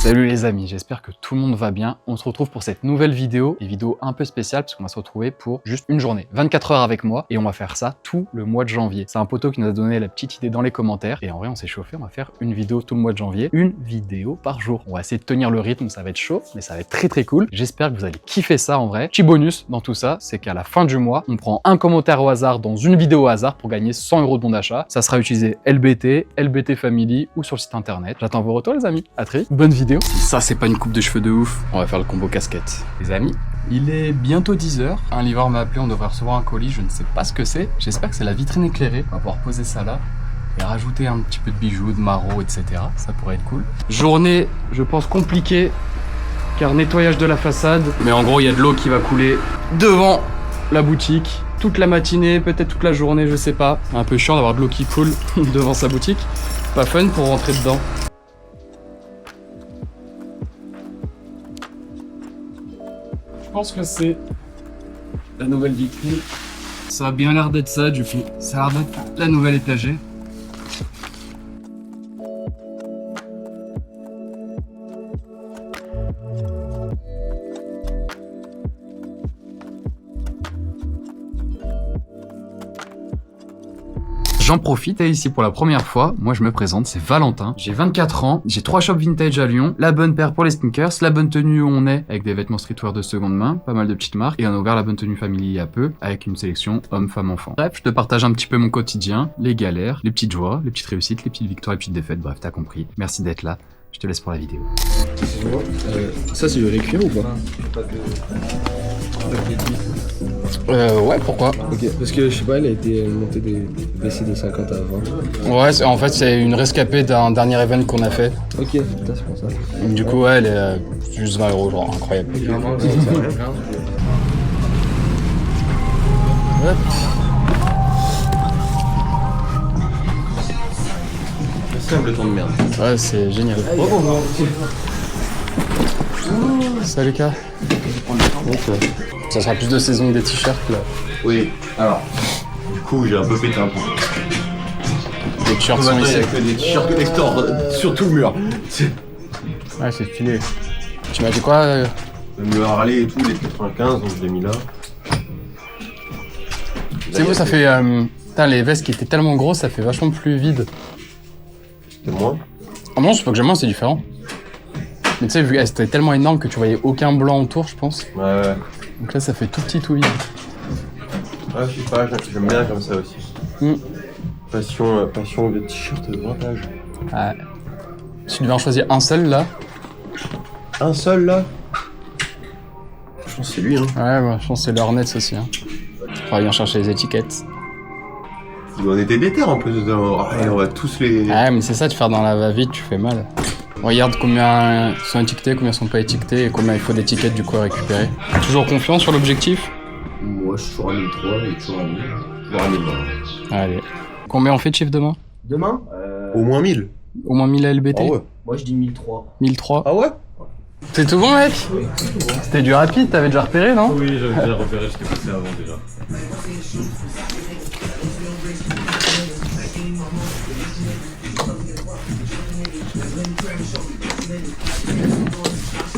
Salut les amis, j'espère que tout le monde va bien. On se retrouve pour cette nouvelle vidéo, une vidéo un peu spéciale parce qu'on va se retrouver pour juste une journée, 24 heures avec moi et on va faire ça tout le mois de janvier. C'est un poteau qui nous a donné la petite idée dans les commentaires et en vrai on s'est chauffé, on va faire une vidéo tout le mois de janvier, une vidéo par jour. On va essayer de tenir le rythme, ça va être chaud mais ça va être très cool. J'espère que vous allez kiffer ça en vrai. Petit bonus dans tout ça, c'est qu'à la fin du mois, on prend un commentaire au hasard dans une vidéo au hasard pour gagner 100 € de bon d'achat. Ça sera utilisé LBT, LBT Family ou sur le site internet. J'attends vos retours les amis, à très vite, bonne vidéo. Ça c'est pas une coupe de cheveux de ouf, on va faire le combo casquette. Les amis, il est bientôt 10 h. Un livreur m'a appelé, on devrait recevoir un colis, je ne sais pas ce que c'est. J'espère que c'est la vitrine éclairée. On va pouvoir poser ça là et rajouter un petit peu de bijoux, de marauds, etc. Ça pourrait être cool. Journée, je pense compliquée, car nettoyage de la façade. Mais en gros, il y a de l'eau qui va couler devant la boutique. Toute la matinée, peut-être toute la journée, je sais pas. Un peu chiant d'avoir de l'eau qui coule devant sa boutique. Pas fun pour rentrer dedans. Je pense que c'est la nouvelle vitrine. Ça a bien l'air d'être ça, du coup. Ça a l'air d'être la nouvelle étagère. J'en profite et ici pour la première fois, moi je me présente, c'est Valentin, j'ai 24 ans, j'ai 3 shops vintage à Lyon, la bonne paire pour les sneakers, la bonne tenue où on est avec des vêtements streetwear de seconde main, pas mal de petites marques, et on a ouvert la bonne tenue family il y a peu avec une sélection hommes, femmes, enfants. Bref, je te partage un petit peu mon quotidien, les galères, les petites joies, les petites réussites, les petites victoires, les petites défaites, bref t'as compris. Merci d'être là, je te laisse pour la vidéo. Ça c'est le récuir ou pas? Ouais, pourquoi? Ok, parce que je sais pas, elle a été montée baissée de 50 à 20. Ouais, en fait c'est une rescapée d'un dernier event qu'on a fait. Ok, putain, c'est pour ça. Donc, du coup, ouais, elle est juste 20 €, genre incroyable. C'est un peloton de merde. Ouais, c'est génial. Salut Lucas. Ça sera plus de saison que des t-shirts là. Oui, alors, du coup j'ai un peu pété un plomb. Les t-shirts sont ici. Avec des t-shirts Connector sur tout le mur. Ouais, c'est stylé. Tu m'as dit quoi Le mur Harley et tout, les 95, donc je l'ai mis là. C'est vous, ça fait... Putain, les vestes qui étaient tellement grosses, ça fait vachement plus vide. C'était moins. Ah non, c'est pas que j'aime moins, c'est différent. Mais tu sais, vu qu'elle était tellement énorme que tu voyais aucun blanc autour, je pense. Ouais. Donc là, ça fait tout petit, tout vide. Ouais, je sais pas, j'aime bien comme ça aussi. Passion de t-shirt de vintage. Ouais. Si tu devais en choisir un seul, là... Un seul là? Je pense que c'est lui, hein. Ouais, bah, je pense que c'est le Hornets aussi. Hein. Faudra bien chercher les étiquettes. On était déter en plus, on va tous les... Ouais, mais c'est ça, de faire dans la va-vite, tu fais mal. Regarde combien sont étiquetés, combien sont pas étiquetés et combien il faut d'étiquettes du coup à récupérer. Toujours confiant sur l'objectif? Moi je suis toujours à 1003 et toujours à 1000. Toujours à 1020. Allez. Combien on fait de chiffre demain? Demain Au moins 1000. Au moins 1000 LBT? Ah ouais. Moi je dis 1003. 1003? Ah ouais? C'est tout bon mec? Oui. C'était du rapide, t'avais déjà repéré non? Oui, j'avais déjà repéré, j'étais passé avant déjà.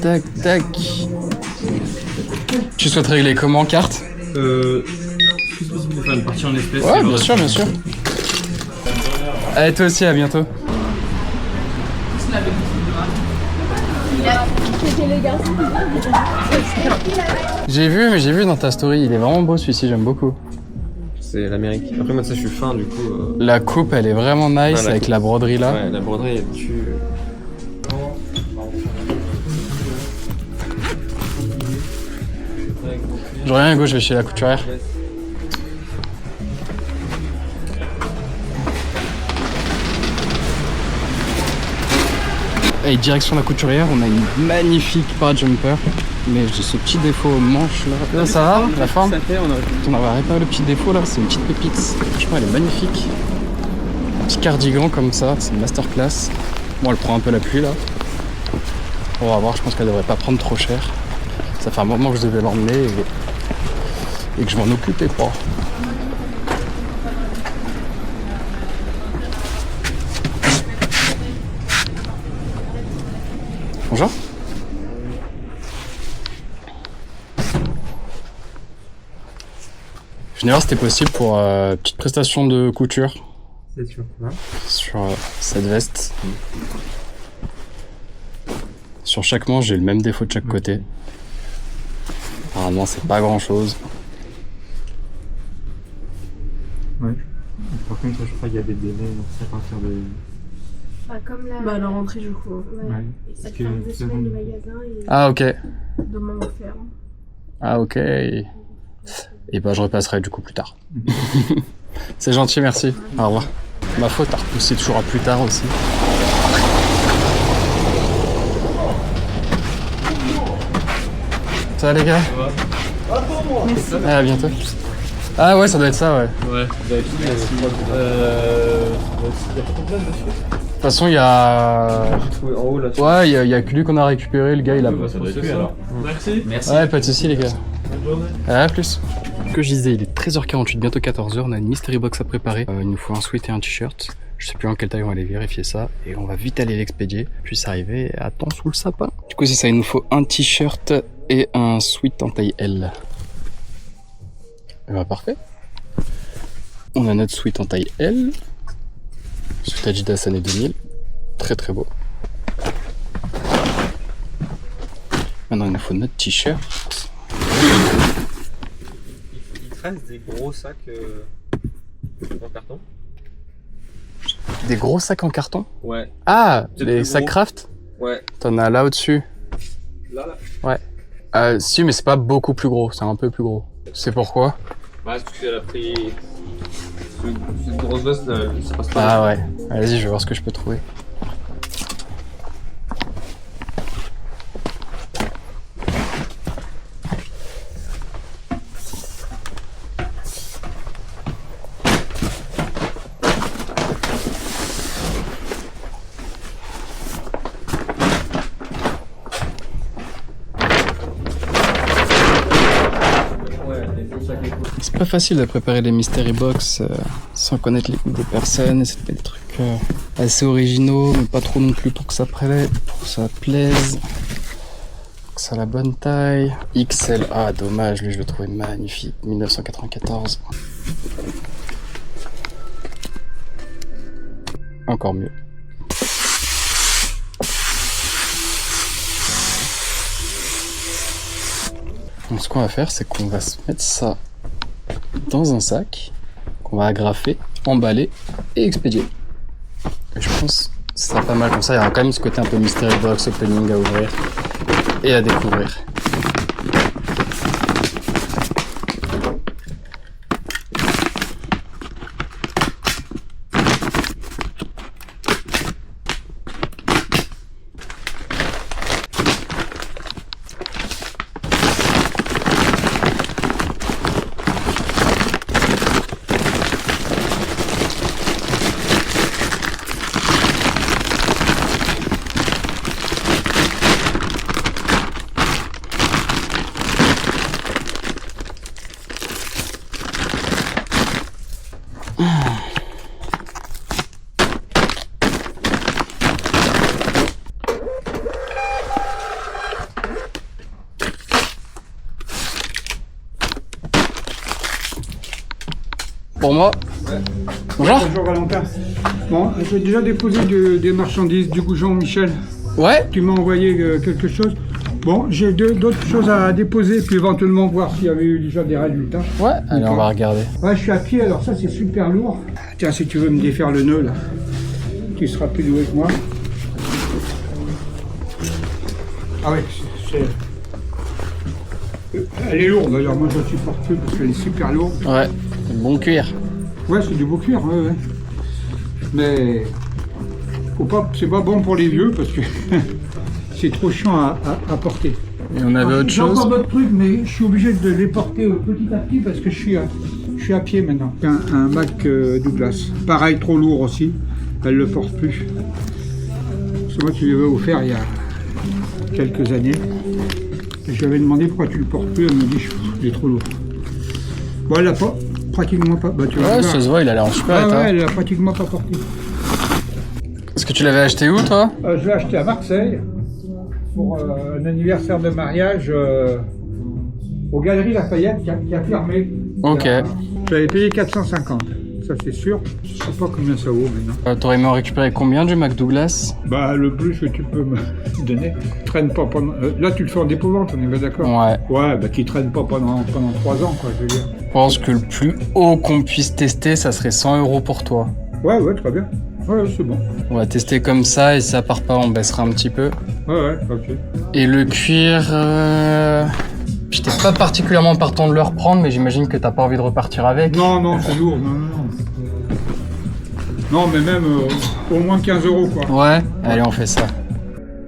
Tac, tac. Tu souhaites régler comment, carte? Est-ce possible de faire une partie en espèces? Ouais, bien sûr, bien sûr. Allez, toi aussi, à bientôt. J'ai vu, mais j'ai vu dans ta story, il est vraiment beau celui-ci, j'aime beaucoup. C'est l'Amérique. Après moi ça je suis fin du coup. La coupe, elle est vraiment nice avec la broderie là. Ouais, la broderie est dessus. Je reviens à gauche, je vais chez la couturière. Et direction la couturière, on a une magnifique para-jumper. Mais j'ai ce petit défaut au manche là. Là ça va, la forme? On avait réparé le petit défaut là, c'est une petite pépite. Franchement elle est magnifique. Un petit cardigan comme ça, c'est une masterclass. Bon elle prend un peu la pluie là. On va voir, je pense qu'elle devrait pas prendre trop cher. Ça fait un moment que je devais l'emmener et que je m'en occupais pas. Bonjour. Je venais voir si c'était possible pour petite prestation de couture. C'est sûr. Hein? Sur cette veste. Sur chaque manche, j'ai le même défaut de chaque côté. Apparemment, c'est pas grand chose. Ouais. Par contre, je crois qu'il y a des délais, donc c'est à partir de. Comme la... Bah, la rentrée, je crois. Ouais. Et ça ferme 2 semaines de magasin et Ah, ok. Demain, on ferme. Ah, ok. Et bah, je repasserai du coup plus tard. C'est gentil, merci. Au revoir. Ma faute à repousser toujours à plus tard aussi. Ça va les gars? Merci. Ah, à bientôt. Ah ouais, ça doit être ça, ouais. Ouais. De toute façon, il y a... En haut là. Ouais, il y a que lui qu'on a récupéré, le gars il a... Ça doit être lui alors. Merci. Merci. Ouais, pas de soucis les gars. Bonne journée. À plus. Que je disais, il est 13h48, bientôt 14h, on a une mystery box à préparer. Il nous faut un sweat et un t-shirt. Je sais plus en quelle taille, on va aller vérifier ça. Et on va vite aller l'expédier, puis arriver et attendre sous le sapin. Du coup c'est ça, il nous faut un t-shirt et un sweat en taille L. Et bah parfait. On a notre sweat en taille L. Sweat Adidas année 2000. Très très beau. Maintenant il nous faut notre t-shirt. Il te reste des gros sacs en carton? Des gros sacs en carton? Ouais. Ah, C'est les plus sacs gros. craft? Ouais. T'en as là au-dessus. Là Ouais. Si, mais c'est pas beaucoup plus gros, c'est un peu plus gros. C'est pourquoi? Ouais, c'est parce qu'elle a pris. Cette grosse veste, ça passe pas. Ah ouais. Vas-y, je vais voir ce que je peux trouver. C'est pas facile de préparer des mystery box sans connaître les goûts des personnes, essayer de mettre des trucs assez originaux, mais pas trop non plus pour que ça plaise, que ça a la bonne taille. XL, ah dommage, lui je le trouvais magnifique, 1994. Encore mieux. Donc ce qu'on va faire, c'est qu'on va se mettre ça dans un sac, qu'on va agrafer, emballer et expédier. Et je pense que ce sera pas mal comme ça, il y aura quand même ce côté un peu mystery box, opening à ouvrir et à découvrir. Pour moi. Ouais. Bonjour. Bonjour Valentin. Bon, j'ai déjà déposé des marchandises du goût Jean-Michel. Ouais. Tu m'as envoyé quelque chose. Bon, j'ai d'autres choses à déposer, puis éventuellement voir s'il y avait eu déjà des résultats. Ouais. Allez, on va regarder. Ouais, je suis à pied, alors ça c'est super lourd. Tiens, si tu veux me défaire le nœud là, tu seras plus doué que moi. Ah ouais, elle est lourde d'ailleurs, moi je la supporte plus parce qu'elle est super lourde. Ouais. Bon cuir. Ouais, c'est du beau cuir, ouais. Mais c'est pas bon pour les vieux parce que c'est trop chiant à porter. Et on avait autre J'ai chose. encore d'autres trucs, mais je suis obligé de les porter petit à petit parce que je suis à pied maintenant. Un Mac Douglas. Pareil, trop lourd aussi. Elle le porte plus. C'est moi qui lui avais offert il y a quelques années. Et je lui avais demandé pourquoi tu le portes plus. Elle me dit il est trop lourd. Bon, elle l'a pas. Pratiquement pas. Bah, tu vas Ouais, voir. ça se voit, il a l'air en super état. Ouais, elle l'a pratiquement pas porté. Est-ce que tu l'avais acheté où, toi? Je l'ai acheté à Marseille. pour un anniversaire de mariage aux Galeries Lafayette qui a fermé. Ok. J'avais payé 450, ça c'est sûr. Je sais pas combien ça vaut maintenant. T'aurais aimé en récupérer combien du McDouglas? Bah le plus que tu peux me donner. Traîne pas pendant. Là tu le fais en dépôt-vente, on est bien d'accord? Ouais. Ouais, bah qui traîne pas pendant 3 ans, quoi, je veux dire. Je pense que le plus haut qu'on puisse tester, ça serait 100 € pour toi. Ouais, très bien. Ouais, c'est bon. On va tester comme ça, et si ça part pas, on baissera un petit peu. Ouais, ok. Et le cuir... J'étais pas particulièrement partant de le reprendre, mais j'imagine que t'as pas envie de repartir avec. Non, c'est lourd, non. Non, mais même au moins 15 € quoi. Ouais, allez, on fait ça.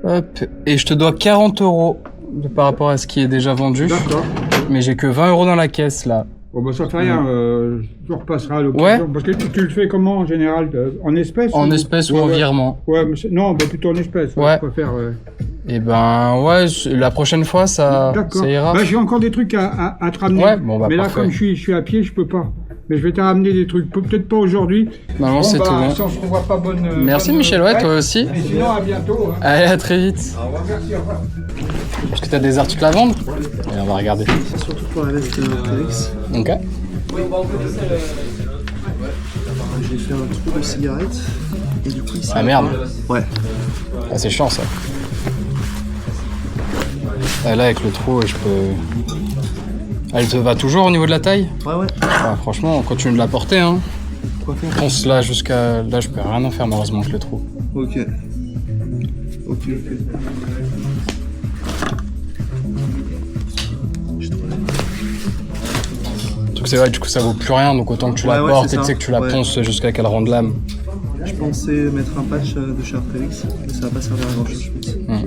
Hop, et je te dois 40 € par rapport à ce qui est déjà vendu. D'accord. Mais j'ai que 20 € dans la caisse, là. Bon, bah ça fait rien, je repasserai à l'occasion. Ouais. Parce que tu le fais comment en général? En espèces? En espèces ou en virement. Ouais, mais non, bah plutôt en espèces. Ouais. Je préfère. Et ben, ouais, la prochaine fois, ça ira. Bah, j'ai encore des trucs à te ramener. Ouais, bon, bah, mais là, parfait. comme je suis à pied, je peux pas. Mais je vais te ramener des trucs, peut-être pas aujourd'hui. Normalement, c'est tout bon. Si on se revoit pas, bonne. Merci bonne Michel, ouais, fête. toi aussi. Et sinon, à bientôt. Hein. Allez, à très vite. Au revoir, merci, au revoir. Est-ce que t'as des articles à vendre? Allez, on va regarder. C'est surtout pour la veste Félix. Ok. J'ai fait un trou de cigarette. Et du coup, Ah merde. Ouais. Ah, c'est chiant ça. Ah, là, avec le trou, je peux... Elle te va toujours au niveau de la taille? Ouais. Ah, franchement, on continue de la porter, hein. Quoi faire? Ponce là jusqu'à... Là, je peux rien en faire, malheureusement, avec le trou. Ok. Donc c'est vrai, du coup, ça vaut plus rien, donc autant que tu la Ouais, portes c'est et tu sais ça. que tu la Ouais. ponces jusqu'à qu'elle rende l'âme. Je pensais mettre un patch de chez Arc'teryx, mais ça va pas servir à grand chose, je pense.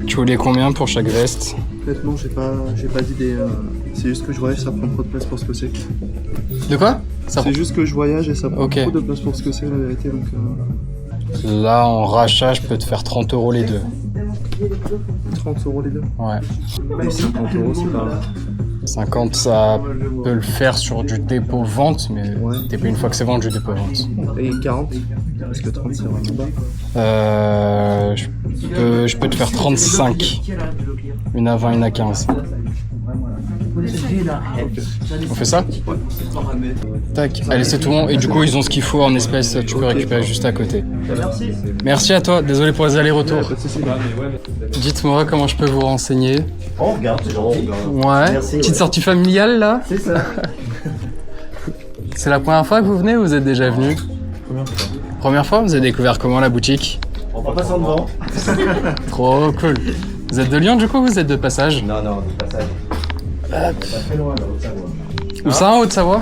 Tu voulais combien pour chaque veste? Honnêtement, j'ai pas d'idée. C'est juste que je voyage, ça prend trop de place pour ce que c'est. De quoi? Ça... C'est juste que je voyage et ça prend Ok. trop de place pour ce que c'est, la vérité. Donc, Là, en rachat, je peux te faire 30 € les deux. 30 € les deux. Ouais. Et 50 €, c'est pas. 50, ça peut le faire sur du dépôt-vente, mais Ouais. t'es pas une fois que c'est vendu, dépôt-vente. Et 40, parce que 30 c'est vraiment bas. Je peux te faire 35. Une à 20, une à 15. On fait ça? Tac, allez, c'est tout bon. Et du coup, ils ont ce qu'il faut en espèces, tu peux récupérer juste à côté. Merci à toi, désolé pour les allers-retours. Dites-moi comment je peux vous renseigner. On regarde, Ouais, Merci, petite ouais. sortie familiale là. C'est ça. C'est la première fois que vous venez ou vous êtes déjà venu? Première fois? Vous avez découvert comment la boutique? En passant devant. Trop cool. Vous êtes de Lyon du coup ou vous êtes de passage? Non, de passage. Pas très loin, là, Haute-Savoie. Où ça, en Haute-Savoie?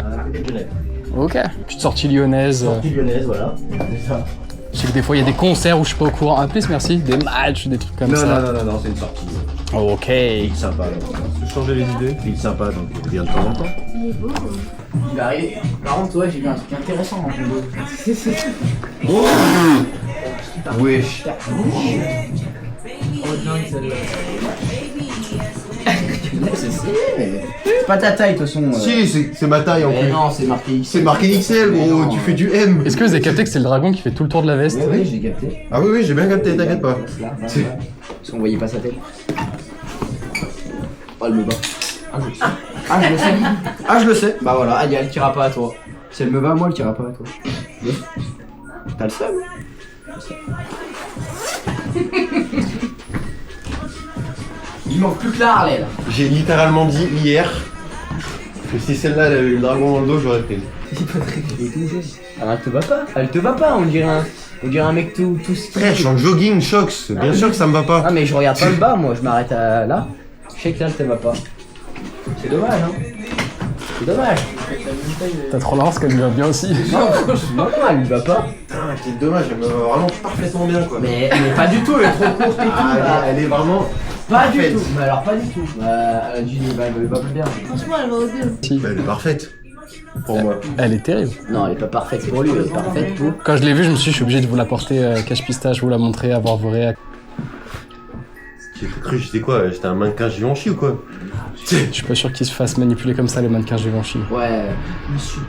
À côté de Genève. Ok. Petite sortie lyonnaise. Sortie lyonnaise, voilà. C'est ça. Je sais que des fois il y a des concerts où je suis pas au courant. En plus, merci. Des matchs, des trucs comme ça. Non, c'est une sortie. Ok. Ville sympa, là. Changer les idées. Ville sympa, donc il vient de temps en temps. Il est arrivé. Par contre, ouais, j'ai vu un truc intéressant en vidéo. Wesh. Oh dingue celle-là. C'est stylé, mais. C'est pas ta taille de toute façon. Si, c'est ma taille en Mais plus. non, c'est marqué X. C'est marqué XL, Mais gros, non. tu fais du M. Est-ce que vous avez capté que c'est le dragon qui fait tout le tour de la veste? Oui, j'ai capté. Ah oui, j'ai bien capté, t'inquiète pas. Là, C'est- parce qu'on voyait pas sa tête. Oh, elle me bat. Ah, je le sais. Ah, je le sais. Bah voilà, elle tirera pas à toi. Si elle me va, moi, elle tirera pas à toi. T'as le seum. Il manque plus que la Harley là. J'ai littéralement dit hier que si celle-là elle avait eu le dragon dans le dos, j'aurais pris. Ah, elle te va pas. Elle te va pas, on dirait un mec tout Frère, je suis en jogging, Shox, bien sûr que ça me va pas. Ah mais je regarde pas le bas, moi je m'arrête à là. Je sais que là elle te va pas. C'est dommage hein. C'est dommage. T'as trop l'avance qu'elle lui va bien aussi. Non, franchement, elle lui va pas. Putain, c'est dommage, elle me va vraiment parfaitement bien quoi. Mais pas du tout, elle est trop courte et tout. Ah, là. elle est vraiment Pas du parfaite. tout. Mais alors pas du tout. Elle a dit bah, elle va pas bien. Franchement, elle va aux deux. Bah, elle est parfaite. Pour moi. Elle est terrible. Non, elle est pas parfaite pour lui, elle est parfaite pour. Quand je l'ai vue, je me suis dit, je suis obligé de vous la porter cache pistache, vous la montrer, avoir vos réactions. J'ai cru, j'étais quoi? J'étais un mannequin Givenchy ou quoi? Je suis pas sûr qu'ils se fassent manipuler comme ça les mannequins Givenchy. Ouais. Monsieur.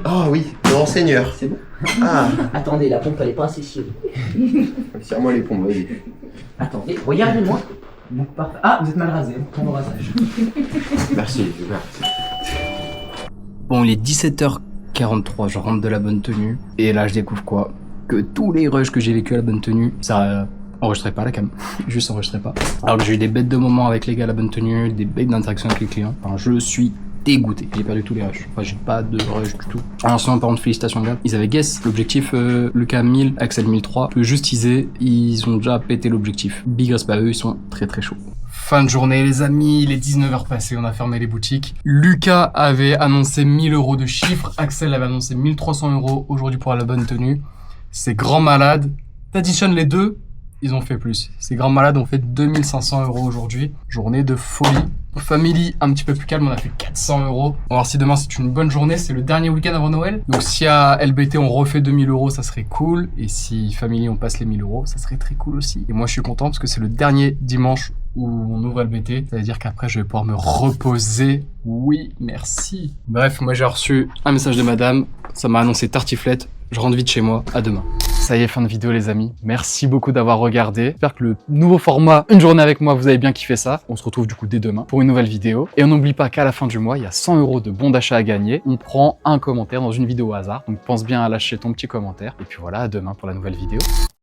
Ah oui, grand seigneur. C'est bon. Ah, Attendez, la pompe elle est pas assez chaude. serre-moi les pompes, vas-y. Attendez, regardez-moi. Donc parfait. Ah, vous êtes mal rasé, prends le rasage. Merci, super. Bon, il est 17h43, je rentre de la bonne tenue. Et là, je découvre quoi? Que tous les rushs que j'ai vécu à la bonne tenue, ça enregistrait pas la cam. Juste enregistrait pas. Alors que j'ai eu des bêtes de moments avec les gars à la bonne tenue, des bêtes d'interaction avec les clients. Enfin, je suis dégoûté. J'ai perdu tous les rushs. Enfin, j'ai pas de rush du tout. En ce moment, par contre, félicitations gars. Ils avaient guess l'objectif Lucas 1000, Axel 1003. Le juste teaser, ils ont déjà pété l'objectif. Big respect à eux, ils sont très très chauds. Fin de journée les amis, il est 19h passé, on a fermé les boutiques. Lucas avait annoncé 1000 € de chiffre, Axel avait annoncé 1300 € aujourd'hui pour la bonne tenue. Ces grands malades, t'additionnes les deux, ils ont fait plus. Ces grands malades ont fait 2500 € aujourd'hui. Journée de folie. Family, un petit peu plus calme, on a fait 400 €. On va voir si demain c'est une bonne journée, c'est le dernier week-end avant Noël. Donc si à LBT on refait 2000 €, ça serait cool. Et si Family on passe les 1000 €, ça serait très cool aussi. Et moi je suis content parce que c'est le dernier dimanche où on ouvre LBT. Ça veut dire qu'après je vais pouvoir me reposer. Oui, merci. Bref, moi j'ai reçu un message de madame. Ça m'a annoncé tartiflette. Je rentre vite chez moi. À demain. Ça y est, fin de vidéo les amis. Merci beaucoup d'avoir regardé. J'espère que le nouveau format, une journée avec moi, vous avez bien kiffé ça. On se retrouve du coup dès demain pour une nouvelle vidéo. Et on n'oublie pas qu'à la fin du mois, il y a 100 € de bons d'achat à gagner. On prend un commentaire dans une vidéo au hasard. Donc pense bien à lâcher ton petit commentaire. Et puis voilà, à demain pour la nouvelle vidéo.